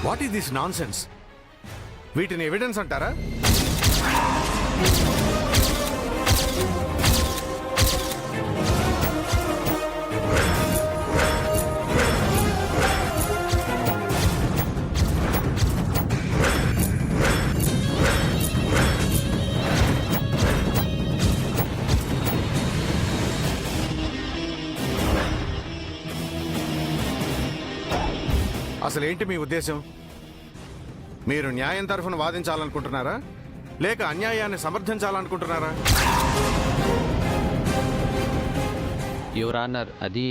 What is this non sense? వీటిని evidence అంటారా? అసలేంటి మీ ఉద్దేశం? మీరు న్యాయం తరఫున వాదించాలనుకుంటున్నారా, లేక అన్యాయాన్ని సమర్థించాలనుకుంటున్నారా? యువర్ ఆనర్, అది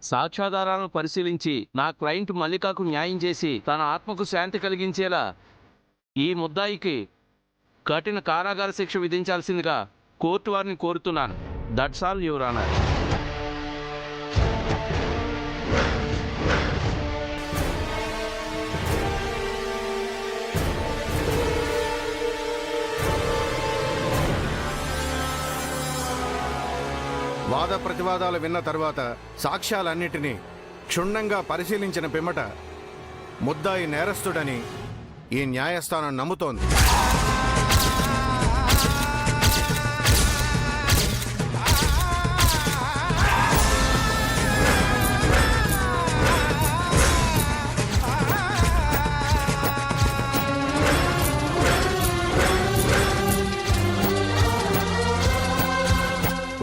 సాక్ష్యాధారాలను పరిశీలించి నా క్లయింట్ మల్లికకు న్యాయం చేసి తన ఆత్మకు శాంతి కలిగించేలా ఈ ముద్దాయికి కఠిన కారాగార శిక్ష విధించాల్సిందిగా కోర్టు వారిని కోరుతున్నాను. That's all your honour. వాద ప్రతివాదాలు విన్న తరువాత సాక్ష్యాలన్నిటినీ క్షుణ్ణంగా పరిశీలించిన పిమ్మట ముద్దాయి నేరస్తుడని ఈ న్యాయస్థానం నమ్ముతోంది.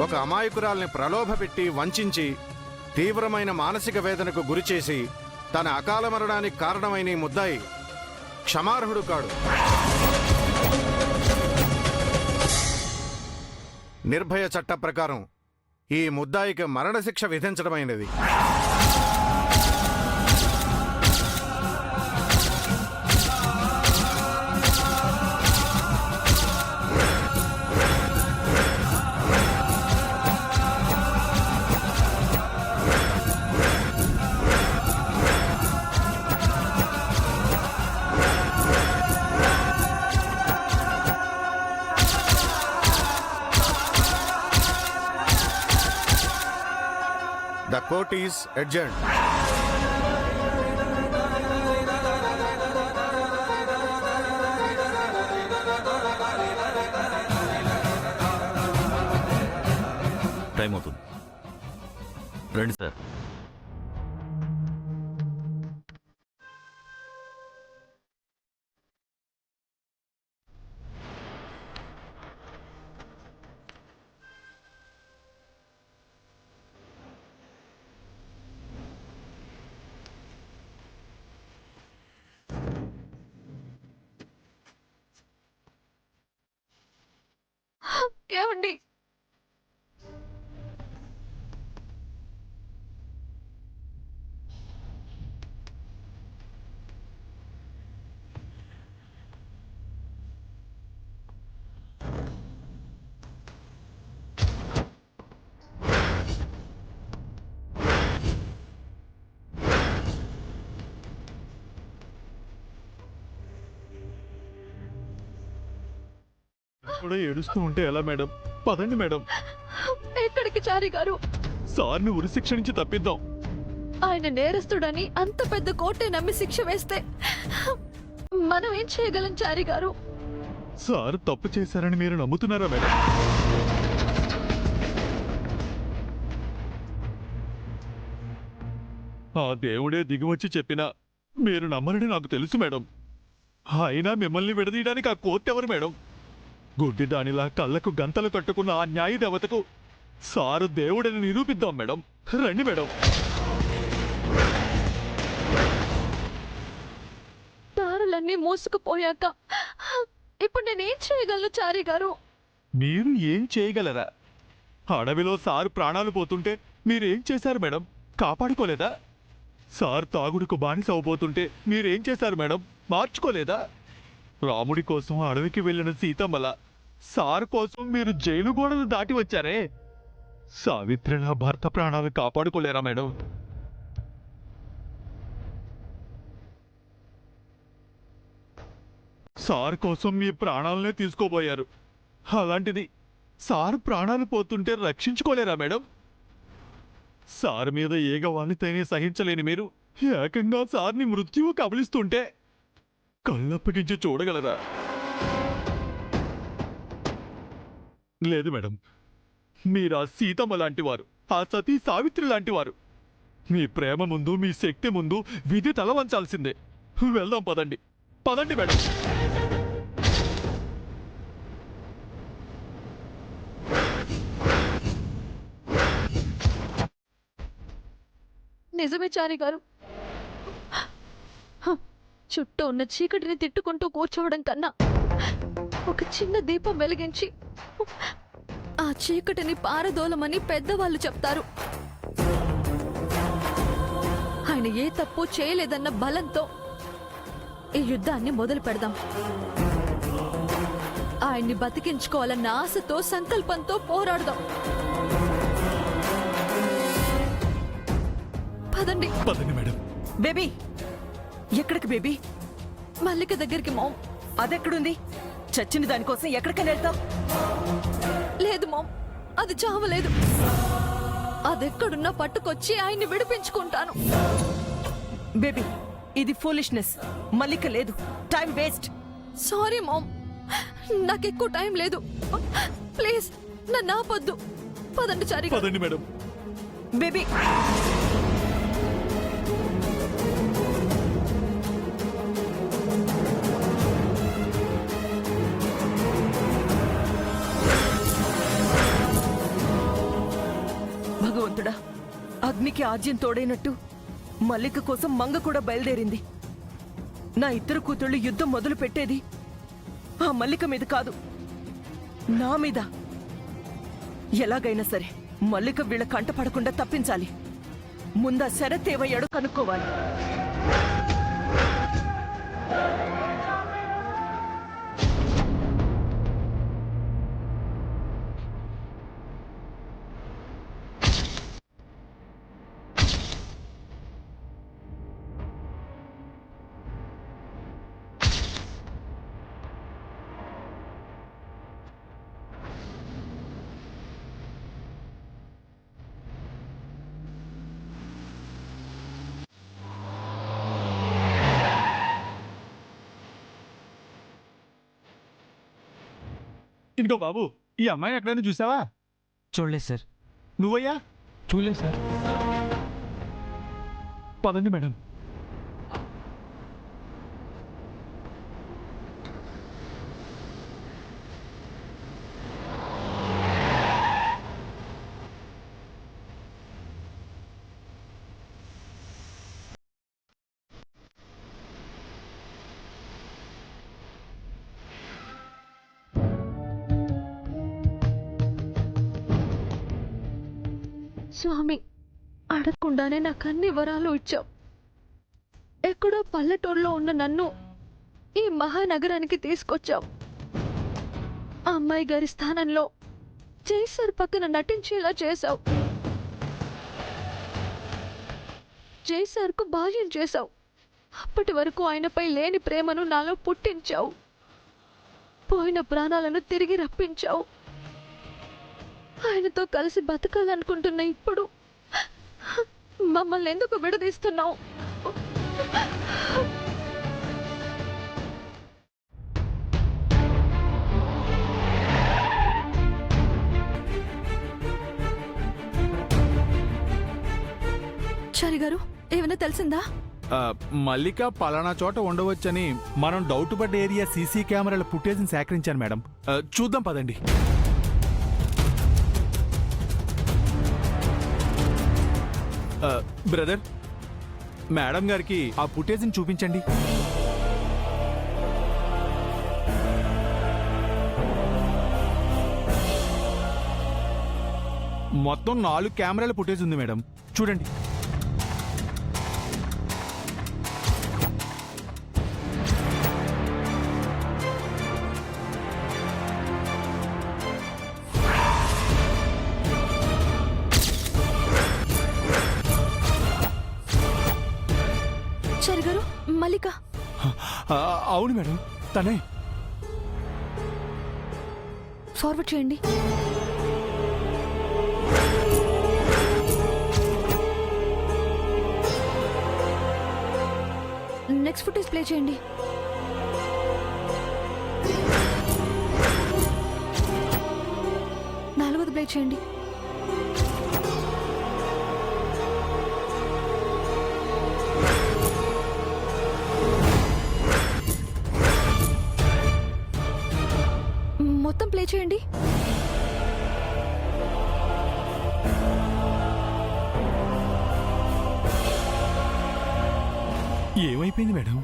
ఒక అమాయకురాల్ని ప్రలోభపెట్టి వంచించి తీవ్రమైన మానసిక వేదనకు గురిచేసి తన అకాల మరణానికి కారణమైన ఈ ముద్దాయి క్షమార్హుడు కాడు. నిర్భయ చట్ట ప్రకారం ఈ ముద్దాయికి మరణశిక్ష విధించడమైనది. The court is adjourned. Time అవుతుంది, రండి సార్. ఏమండి, కూడా ఏడుస్తూ ఉంటే ఎలా మేడం? పదండి మేడం. ఎక్కడికి చారి గారు? సార్ని ఉరిశిక్ష నుంచి తప్పిద్దాం. ఆయన నేరస్తుడని అంత పెద్ద కోర్టే నమ్మి శిక్ష వేస్తే మనం ఏం చేయగలం చారి గారు? సార్ తప్పు చేశారని మీరు నమ్ముతున్నారా మేడం? ఆ దేవుడే దిగివచ్చి చెప్పినా మీరు నమ్మరని నాకు తెలుసు మేడం. అయినా మిమ్మల్ని విడదీయడానికి ఆ కోర్టు ఎవరు మేడం? గుడ్డి దానిలా కళ్ళకు గంతలు కట్టుకున్న ఆ న్యాయ దేవతకు సారు దేవుడని నిరూపిద్దాం మేడం. రండి మేడం. దారులన్నీ మూసుకుపోయాక ఇప్పుడు నేనేం చేయగలను చారి గారు? మీరు ఏం చేయగలరా? అడవిలో సార్ ప్రాణాలు పోతుంటే మీరేం చేశారు మేడం? కాపాడుకోలేదా? సార్ తాగుడుకు బానిస అవబోతుంటే మీరేం చేశారు మేడం? మార్చుకోలేదా? రాముడి కోసం అడవికి వెళ్ళిన సీతమ్మల సార్ కోసం మీరు జైలు గోడలు దాటి వచ్చారే. సావిత్రిలా భర్త ప్రాణాలు కాపాడుకోలేరా మేడం? సార్ కోసం మీ ప్రాణాలనే తీసుకోబోయారు. అలాంటిది సార్ ప్రాణాలు పోతుంటే రక్షించుకోలేరా మేడం? సార్ మీద ఏగవాణితేనే సహించలేని మీరు ఏకంగా సార్ని మృత్యువు కబలిస్తుంటే కళ్ళప్పగించి చూడగలరా? లేదు మేడం, మీరా సీతమ్మ లాంటివారు, ఆ సతీ సావిత్రి లాంటివారు. మీ ప్రేమ ముందు, మీ శక్తి ముందు విధి తల వంచాల్సిందే. వెళ్దాం పదండి, పదండి మేడం. నిజమే చారి గారు. చుట్టూ ఉన్న చీకటిని తిట్టుకుంటూ కూర్చోవడం కన్నా ఒక చిన్న దీపం వెలిగించి ఆ చీకటిని పారదోలమని పెద్దవాళ్ళు చెప్తారు. ఆయన ఏ తప్పు చేయలేదన్న బలంతో ఈ యుద్ధాన్ని మొదలు పెడదాం. ఆయన్ని బతికించుకోవాలన్న ఆశతో, సంకల్పంతో పోరాడదాం. పదండి. పదండి మేడం. బేబీ, ఎక్కడికి బేబీ? మల్లిక దగ్గరికి మామ్. అదెక్కడుంది? చచ్చిన దానికోసం ఎక్కడికైనా వెళ్తావు? లేదు మామ్, అది చావలేదు. అదెక్కడున్నా పట్టుకొచ్చి ఆయన్ని విడిపించుకుంటాను. బేబీ, ఇది ఫూలిష్నెస్. మల్లిక లేదు, టైం వేస్ట్. సారీ మామ్, నాకెక్కువ టైం లేదు. ప్లీజ్ నన్ను ఆపొద్దు. పదండి చారి. పదండి మేడం. బేబీ, భగవంతుడా, అగ్నికి ఆజ్యం తోడైనట్టు మల్లిక కోసం మంగ కూడా బయలుదేరింది. నా ఇద్దరు కూతుళ్ళు యుద్ధం మొదలు పెట్టేది ఆ మల్లిక మీద కాదు, నా మీద. ఎలాగైనా సరే మల్లిక వీళ్ళ కంటపడకుండా తప్పించాలి. ముందా శరత్ ఏమయ్యాడో కనుక్కోవాలి. ఇదిగో బాబు, ఈ అమ్మాయిని ఎక్కడైనా చూసావా? చూడలేదు సార్. నువ్వయ్యా? చూడలేదు సార్. పదండి మేడం. స్వామి, అడగకుండానే నాకు అన్ని వరాలు ఇచ్చావు. ఎక్కడో పల్లెటూరులో ఉన్న నన్ను ఈ మహానగరానికి తీసుకొచ్చావు. ఆ అమ్మాయి గారి స్థానంలో జైసర్ పక్కన నటించేలా చేశావు. జైసర్కు భార్యం చేశావు. అప్పటి వరకు ఆయనపై లేని ప్రేమను నాలో పుట్టించావు. పోయిన ప్రాణాలను తిరిగి రప్పించావు. ఆయనతో కలిసి బతకాలనుకుంటున్న ఇప్పుడు మమ్మల్ని ఎందుకు విడదీస్తున్నావు? చారి గారు, ఏమైనా తెలిసిందా? మల్లిక పలానా చోట ఉండవచ్చని మనం డౌట్ పడ్డ ఏరియా సీసీ కెమెరాల ఫుటేజ్ని సేకరించాను మేడం. చూద్దాం పదండి. బ్రదర్, మేడం గారికి ఆ ఫుటేజ్ని చూపించండి. మొత్తం 4 కెమెరాల ఫుటేజ్ ఉంది మేడం, చూడండి. చారి గారు, మల్లిక అవును మేడం, తనే. ఫార్వర్డ్ చేయండి. నెక్స్ట్ ఫుటేజ్ ప్లే చేయండి. నాలుగోది ప్లే చేయండి. మొత్తం ప్లే చేయండి. ఏమైపోయింది మేడం?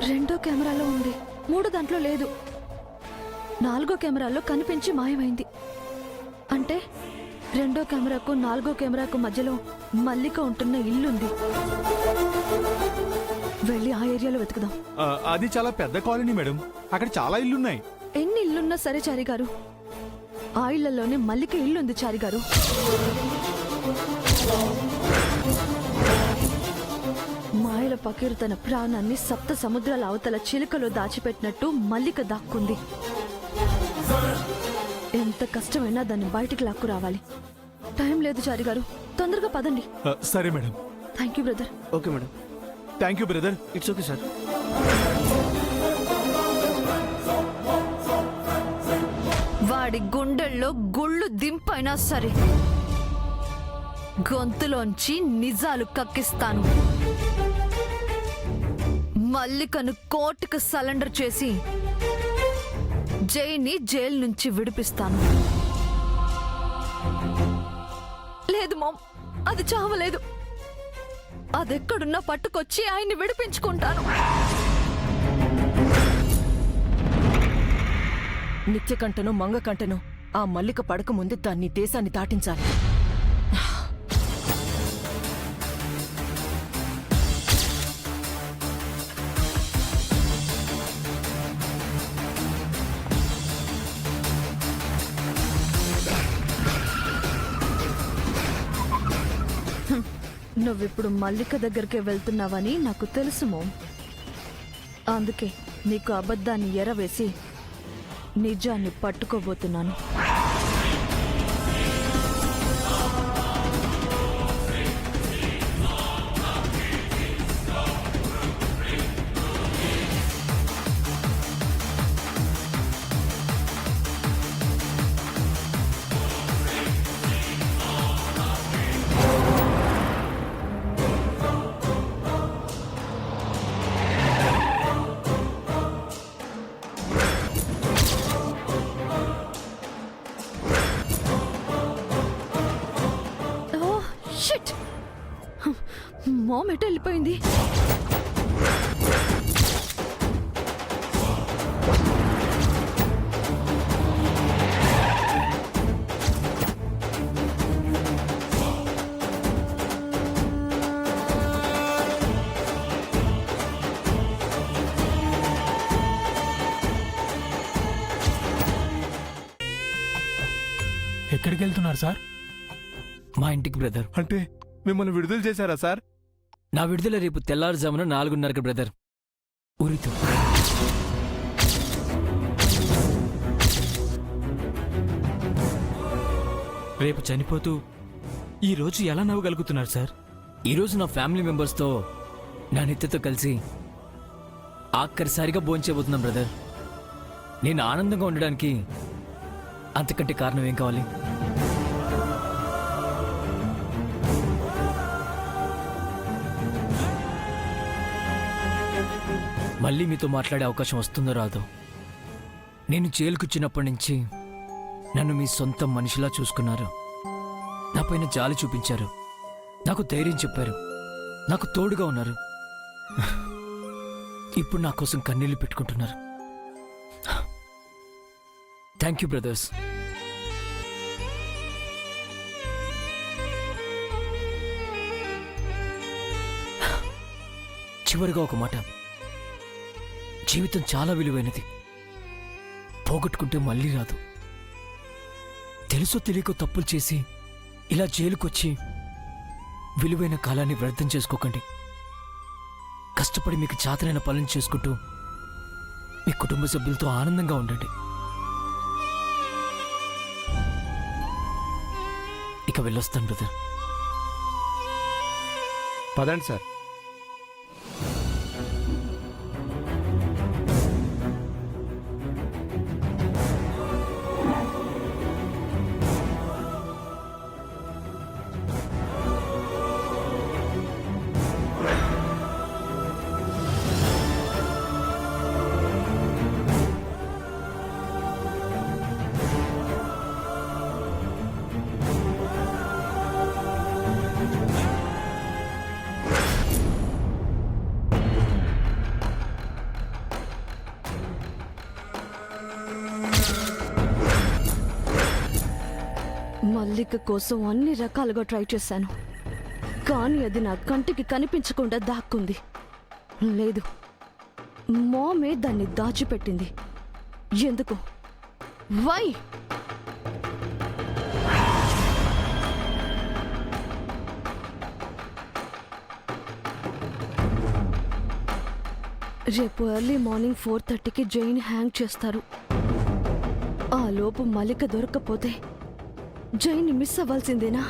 రెండో కెమెరాలో ఉంది, మూడో దాంట్లో లేదు. నాలుగో కెమెరాలో కనిపించి మాయమైంది. అంటే రెండో కెమెరాకు నాలుగో కెమెరాకు మధ్యలో మల్లిక ఉంటున్న ఇల్లుంది. వెళ్ళి ఆ ఏరియాలో వెతుకుదాం. అది చాలా పెద్ద కాలనీ మేడం, అక్కడ చాలా ఇల్లున్నాయి. ఎన్ని ఇల్లున్నా సరే చారి గారు, ఆ ఇళ్లలోనే మల్లిక ఇల్లుంది చారి గారు. మాయల పకీరు తన ప్రాణాన్ని సప్త సముద్రాల అవతల చిలుకలో దాచిపెట్టినట్టు మల్లిక దాక్కుంది. ఎంత కష్టమైనా దాన్ని బయటికి లాక్కు రావాలి. టైం లేదు చారి గారు, తొందరగా పదండి. సరే madam. Thank you brother. Okay madam. Thank you brother. It's okay sir. వాడి గుండెల్లో గుళ్ళు దింపైనా సరే గొంతులోంచి నిజాలు కక్కిస్తాను. మల్లికను కోర్టుకు సరెండర్ చేసి జైని జైలు నుంచి విడిపిస్తాను. లేదు మామ్, అది చావలేదు. అదెక్కడున్నా పట్టుకొచ్చి ఆయన్ని విడిపించుకుంటాను. నిత్యకంటను మంగకంటను ఆ మల్లిక పడక ముందు దాన్ని దేశాన్ని దాటించాలి. నువ్విప్పుడు మల్లిక దగ్గరికి వెళ్తున్నావని నాకు తెలుసు మోమ్. అందుకే నీకు అబద్ధాన్ని ఎరవేసి నిజాన్ని పట్టుకోబోతున్నాను. మామ్ ఎటు వెళ్ళిపోయింది? ఎక్కడికి వెళ్తున్నారు సార్? మా ఇంటికి బ్రదర్. అంటే మిమ్మల్ని విడుదల చేశారా సార్? నా విడుదల రేపు తెల్లారుజామున 4:30కి బ్రదర్. ఊరితో రేపు చనిపోతూ ఈరోజు ఎలా నవ్వగలుగుతున్నారు సార్? ఈరోజు నా ఫ్యామిలీ మెంబర్స్తో నా నిత్యతో కలిసి ఆఖరిసారిగా భోంచేయబోతున్నాం బ్రదర్. నేను ఆనందంగా ఉండడానికి అంతకంటే కారణం ఏం కావాలి? మళ్ళీ మీతో మాట్లాడే అవకాశం వస్తుందో రాదో. నేను జైలుకొచ్చినప్పటి నుంచి నన్ను మీ సొంత మనిషిలా చూసుకున్నారు. నా పైన జాలి చూపించారు, నాకు ధైర్యం చెప్పారు, నాకు తోడుగా ఉన్నారు. ఇప్పుడు నా కోసం కన్నీళ్లు పెట్టుకుంటున్నారు. Thank you brothers. చివరిగా ఒక మాట, జీవితం చాలా విలువైనది, పోగొట్టుకుంటే మళ్ళీ రాదు. తెలుసో తెలియకో తప్పులు చేసి ఇలా జైలుకొచ్చి విలువైన కాలాన్ని వ్యర్థం చేసుకోకండి. కష్టపడి మీకు చేతనైన పనులు చేసుకుంటూ మీ కుటుంబ సభ్యులతో ఆనందంగా ఉండండి. ఇక వెళ్ళొస్తాను బ్రదర్. పదండి సార్. మల్లిక కోసం అన్ని రకాలుగా ట్రై చేశాను, కానీ అది నా కంటికి కనిపించకుండా దాక్కుంది. లేదు, మామే దాన్ని దాచిపెట్టింది. ఎందుకు? వై? రేపు ఎర్లీ మార్నింగ్ 4:30కి జైన్ హ్యాంగ్ చేస్తారు. ఆ లోపు మల్లిక దొరక్కపోతే జైన్ని మిస్ అవ్వాల్సిందేనా?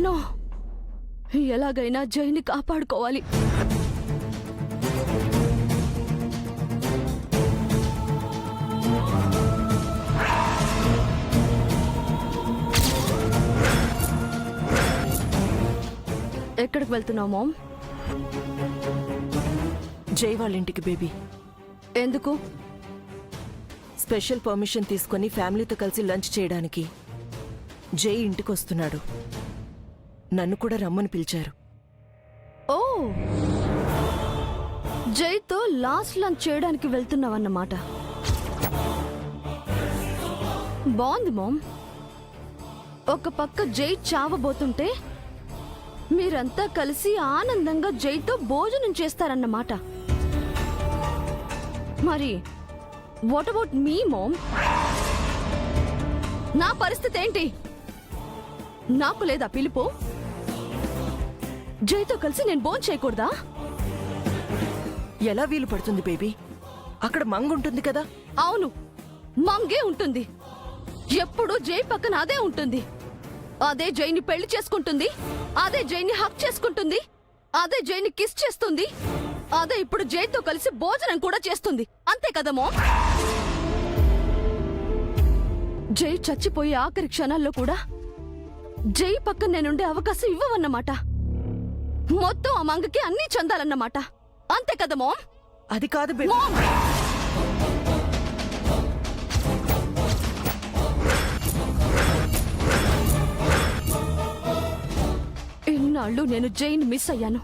నో, ఎలాగైనా జైన్ని కాపాడుకోవాలి. ఎక్కడికి వెళ్తున్నావు మామ్? జై వాళ్ళ ఇంటికి బేబీ. ఎందుకు? స్పెషల్ పర్మిషన్ తీసుకొని ఫ్యామిలీతో కలిసి లంచ్ చేయడానికి జై ఇంటికి వస్తున్నాడు. నన్ను కూడా రమ్మని పిలిచారు. ఓ, జైతో లాస్ట్ లంచ్ చేయడానికి వెళ్తున్నావన్నమాట. బాగుంది మామ్. ఒక పక్క జై చావబోతుంటే మీరంతా కలిసి ఆనందంగా జైతో భోజనం చేస్తారన్నమాట. మరి వాట్ అబౌట్ మీ మామ్? నా పరిస్థితి ఏంటి? నాకు లేదా పిలుపు? జైతో కలిసి నేను భోజనం చేయకూడదా? ఎలా వీలు పడుతుంది బేబీ? అక్కడ మంగ్ ఉంటుంది కదా. అవును, మంగే ఉంటుంది. ఎప్పుడు జై పక్కన అదే ఉంటుంది. అదే జైని పెళ్లి చేసుకుంటుంది, అదే జైని హక్ చేసుకుంటుంది, అదే జైని కిస్ చేస్తుంది, అదే ఇప్పుడు జైతో కలిసి భోజనం కూడా చేస్తుంది. అంతే కదా మామ్? జై చచ్చిపోయే ఆఖరి క్షణాల్లో కూడా జై పక్కన నేనుండే అవకాశం ఇవ్వవన్నమాట. మొత్తం ఆ మంగకి అన్నీ చెందాలన్నమాట. అంతే కదా మామ్? అది కాదు బేబీ. మామ్! ఇన్నాళ్ళు నేను జైన్ మిస్ అయ్యాను.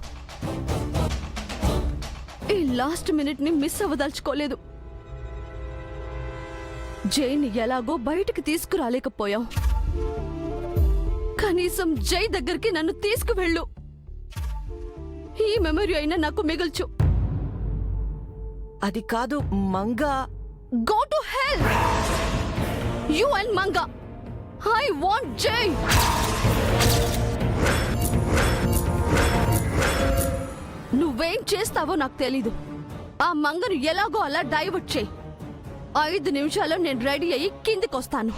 ఈ లాస్ట్ మినిట్ ని మిస్ అవ్వదలుచుకోలేదు. జైన్ ఎలాగో బయటికి తీసుకురాలేకపోయాం. కనీసం జై దగ్గరికి నన్ను తీసుకువెళ్ళు. ఈ మెమరీ అయినా నాకు మిగల్చు. అది కాదు Manga. Go to hell you and Manga. I want జై. నువ్వేం చేస్తావో నాకు తెలీదు. ఆ మంగను ఎలాగో అలా డైవర్ట్ చేయి. 5 నిమిషాల్లో నేను రెడీ అయ్యి కిందికొస్తాను.